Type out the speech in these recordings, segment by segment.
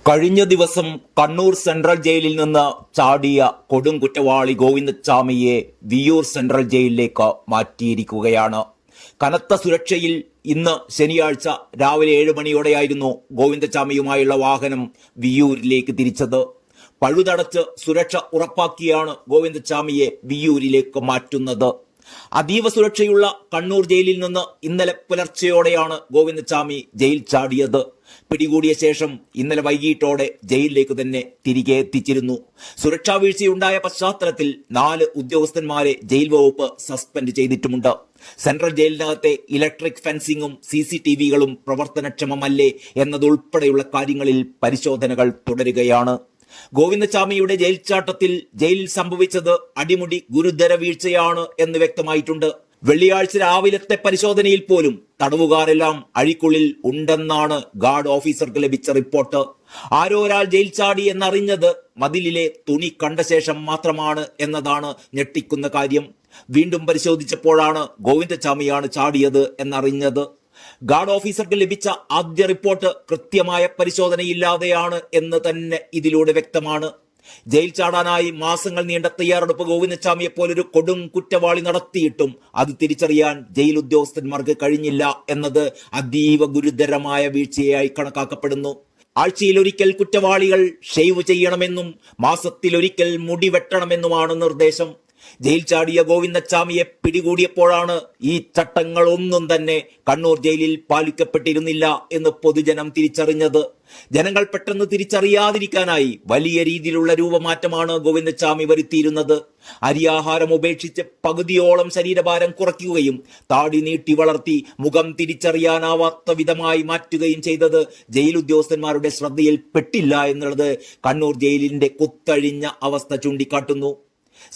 കഴിഞ്ഞ ദിവസം കണ്ണൂർ സെൻട്രൽ ജയിലിൽ നിന്ന് ചാടിയ കൊടും കുറ്റവാളി ഗോവിന്ദച്ചാമിയെ വിയ്യൂർ സെൻട്രൽ ജയിലിലേക്ക് മാറ്റിയിരിക്കുകയാണ്. കനത്ത സുരക്ഷയിൽ ഇന്ന് ശനിയാഴ്ച രാവിലെ 7 മണിയോടെയായിരുന്നു ഗോവിന്ദച്ചാമിയുമായുള്ള വാഹനം വിയ്യൂരിലേക്ക് തിരിച്ചത്. പഴുതടച്ച് സുരക്ഷ ഉറപ്പാക്കിയാണ് ഗോവിന്ദച്ചാമിയെ വിയ്യൂരിലേക്ക് മാറ്റുന്നത്. അതീവ സുരക്ഷയുള്ള കണ്ണൂർ ജയിലിൽ നിന്ന് ഇന്നലെ പുലർച്ചെയോടെയാണ് ഗോവിന്ദച്ചാമി ജയിൽ ചാടിയത്. പിടികൂടിയ ശേഷം ഇന്നലെ വൈകിട്ടോടെ ജയിലിലേക്ക് തന്നെ തിരികെ എത്തിച്ചിരുന്നു. സുരക്ഷാ വീഴ്ചയുണ്ടായ പശ്ചാത്തലത്തിൽ 4 ഉദ്യോഗസ്ഥന്മാരെ ജയിൽ വകുപ്പ് സസ്പെൻഡ് ചെയ്തിട്ടുമുണ്ട്. സെൻട്രൽ ജയിലിനകത്തെ ഇലക്ട്രിക് ഫെൻസിങ്ങും CCTVകളും പ്രവർത്തനക്ഷമമല്ലേ എന്നതുൾപ്പെടെയുള്ള കാര്യങ്ങളിൽ പരിശോധനകൾ തുടരുകയാണ്. ഗോവിന്ദച്ചാമിയുടെ ജയിൽ ചാട്ടത്തിൽ ജയിലിൽ സംഭവിച്ചത് അടിമുടി ഗുരുതര വീഴ്ചയാണ് എന്ന് വ്യക്തമായിട്ടുണ്ട്. വെള്ളിയാഴ്ച രാവിലത്തെ പരിശോധനയിൽ പോലും തടവുകാരെല്ലാം അഴിക്കുള്ളിൽ ഉണ്ടെന്നാണ് ഗാർഡ് ഓഫീസർക്ക് ലഭിച്ച റിപ്പോർട്ട്. ആരോ ഒരാൾ ജയിൽ ചാടി എന്നറിഞ്ഞത് മതിലിലെ തുണി കണ്ട ശേഷം മാത്രമാണ് എന്നതാണ് ഞെട്ടിക്കുന്ന കാര്യം. വീണ്ടും പരിശോധിച്ചപ്പോഴാണ് ഗോവിന്ദച്ചാമിയാണ് ചാടിയത് എന്നറിഞ്ഞത്. ഗാർഡ് ഓഫീസർക്ക് ലഭിച്ച ആദ്യ റിപ്പോർട്ട് കൃത്യമായ പരിശോധനയില്ലാതെയാണ് എന്ന് തന്നെ ഇതിലൂടെ വ്യക്തമാണ്. ജയിൽ ചാടാനായി മാസങ്ങൾ നീണ്ട തയ്യാറെടുപ്പ് ഗോവിന്ദച്ചാമിയെ പോലൊരു കൊടും കുറ്റവാളി നടത്തിയിട്ടും അത് തിരിച്ചറിയാൻ ജയിൽ ഉദ്യോഗസ്ഥന്മാർക്ക് കഴിഞ്ഞില്ല എന്നത് അതീവ ഗുരുതരമായ വീഴ്ചയായി കണക്കാക്കപ്പെടുന്നു. ആഴ്ചയിലൊരിക്കൽ കുറ്റവാളികൾ ഷേവ് ചെയ്യണമെന്നും മാസത്തിലൊരിക്കൽ മുടി വെട്ടണമെന്നുമാണ് നിർദ്ദേശം. ജയിൽ ചാടിയ ഗോവിന്ദച്ചാമിയെ പിടികൂടിയപ്പോഴാണ് ഈ ചട്ടങ്ങളൊന്നും തന്നെ കണ്ണൂർ ജയിലിൽ പാലിക്കപ്പെട്ടിരുന്നില്ല എന്ന് പൊതുജനം തിരിച്ചറിഞ്ഞത്. ജനങ്ങൾ പെട്ടെന്ന് തിരിച്ചറിയാതിരിക്കാനായി വലിയ രീതിയിലുള്ള രൂപമാറ്റമാണ് ഗോവിന്ദച്ചാമി വരുത്തിയിരുന്നത്. അരിയാഹാരം ഉപേക്ഷിച്ച് പകുതിയോളം ശരീരഭാരം കുറയ്ക്കുകയും താടി നീട്ടി വളർത്തി മുഖം തിരിച്ചറിയാനാവാത്ത വിധമായി മാറ്റുകയും ചെയ്തത് ജയിൽ ഉദ്യോഗസ്ഥന്മാരുടെ ശ്രദ്ധയിൽ പെട്ടില്ല എന്നുള്ളത് കണ്ണൂർ ജയിലിന്റെ കുത്തഴിഞ്ഞ അവസ്ഥ ചൂണ്ടിക്കാട്ടുന്നു.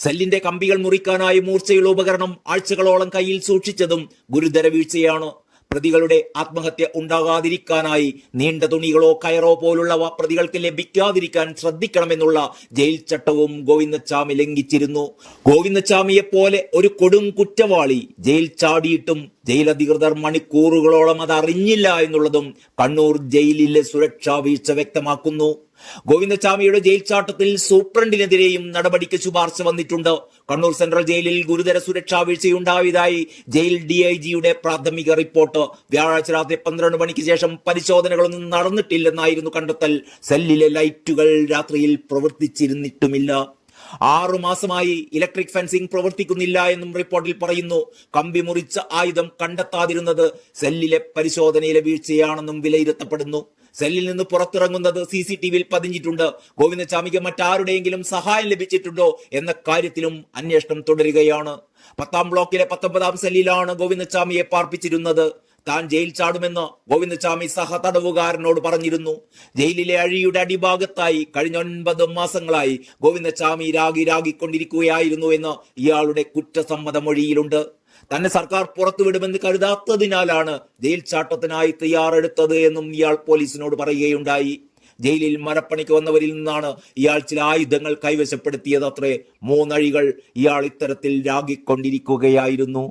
സെല്ലിന്റെ കമ്പികൾ മുറിക്കാനായി മൂർച്ചയുള്ള ഉപകരണം ആഴ്ചകളോളം കയ്യിൽ സൂക്ഷിച്ചതും ഗുരുതര വീഴ്ചയാണ്. പ്രതികളുടെ ആത്മഹത്യ ഉണ്ടാകാതിരിക്കാനായി നീണ്ട തുണികളോ കയറോ പോലുള്ളവ പ്രതികൾക്ക് ലഭിക്കാതിരിക്കാൻ ശ്രദ്ധിക്കണമെന്നുള്ള ജയിൽ ചട്ടവും ഗോവിന്ദച്ചാമി ലംഘിച്ചിരുന്നു. ഗോവിന്ദച്ചാമിയെ പോലെ ഒരു കൊടും കുറ്റവാളി ജയിൽ ചാടിയിട്ടും ജയിൽ അധികൃതർ മണിക്കൂറുകളോളം അത് അറിഞ്ഞില്ല എന്നുള്ളതും കണ്ണൂർ ജയിലിലെ സുരക്ഷാ വീഴ്ച വ്യക്തമാക്കുന്നു. ഗോവിന്ദച്ചാമിയുടെ ജയിൽ ചാട്ടത്തിൽ സൂപ്രണ്ടിനെതിരെയും നടപടിക്ക് ശുപാർശ വന്നിട്ടുണ്ട്. കണ്ണൂർ സെൻട്രൽ ജയിലിൽ ഗുരുതര സുരക്ഷാ വീഴ്ചയുണ്ടായതായി ജയിൽ DIGയുടെ പ്രാഥമിക റിപ്പോർട്ട്. വ്യാഴാഴ്ച രാത്രി 12 മണിക്ക് ശേഷം പരിശോധനകളൊന്നും നടന്നിട്ടില്ലെന്നായിരുന്നു കണ്ടെത്തൽ. സെല്ലിലെ ലൈറ്റുകൾ രാത്രിയിൽ പ്രവർത്തിച്ചിരുന്നിട്ടുമില്ല. 6 മാസമായി ഇലക്ട്രിക് ഫെൻസിംഗ് പ്രവർത്തിക്കുന്നില്ല എന്നും റിപ്പോർട്ടിൽ പറയുന്നു. കമ്പി മുറിച്ച ആയുധം കണ്ടെത്താതിരുന്നത് സെല്ലിലെ പരിശോധനയിലെ വീഴ്ചയാണെന്നും വിലയിരുത്തപ്പെടുന്നു. സെല്ലിൽ നിന്ന് പുറത്തിറങ്ങുന്നത് CCTVയിൽ പതിഞ്ഞിട്ടുണ്ട്. ഗോവിന്ദച്ചാമിക്ക് മറ്റാരുടെയെങ്കിലും സഹായം ലഭിച്ചിട്ടുണ്ടോ എന്ന കാര്യത്തിലും അന്വേഷണം തുടരുകയാണ്. 10ാം ബ്ലോക്കിലെ 19ാം സെല്ലിലാണ് ഗോവിന്ദച്ചാമിയെ പാർപ്പിച്ചിരുന്നത്. താൻ ജയിൽ ചാടുമെന്ന് ഗോവിന്ദച്ചാമി സഹതടവുകാരനോട് പറഞ്ഞിരുന്നു. ജയിലിലെ അഴിയുടെ അടിഭാഗത്തായി കഴിഞ്ഞ 9 മാസങ്ങളായി ഗോവിന്ദച്ചാമി രാഗിക്കൊണ്ടിരിക്കുകയായിരുന്നു എന്ന് ഇയാളുടെ കുറ്റസമ്മത മൊഴിയിലുണ്ട്. തന്നെ സർക്കാർ പുറത്തുവിടുമെന്ന് കരുതാത്തതിനാലാണ് ജയിൽ ചാട്ടത്തിനായി തയ്യാറെടുത്തത് എന്നും ഇയാൾ പോലീസിനോട് പറയുകയുണ്ടായി. ജയിലിൽ മരപ്പണിക്ക് വന്നവരിൽ നിന്നാണ് ഇയാൾ ചില ആയുധങ്ങൾ കൈവശപ്പെടുത്തിയത് അത്രേ. 3 അഴികൾ ഇയാൾ ഇത്തരത്തിൽ രാഗിക്കൊണ്ടിരിക്കുകയായിരുന്നു.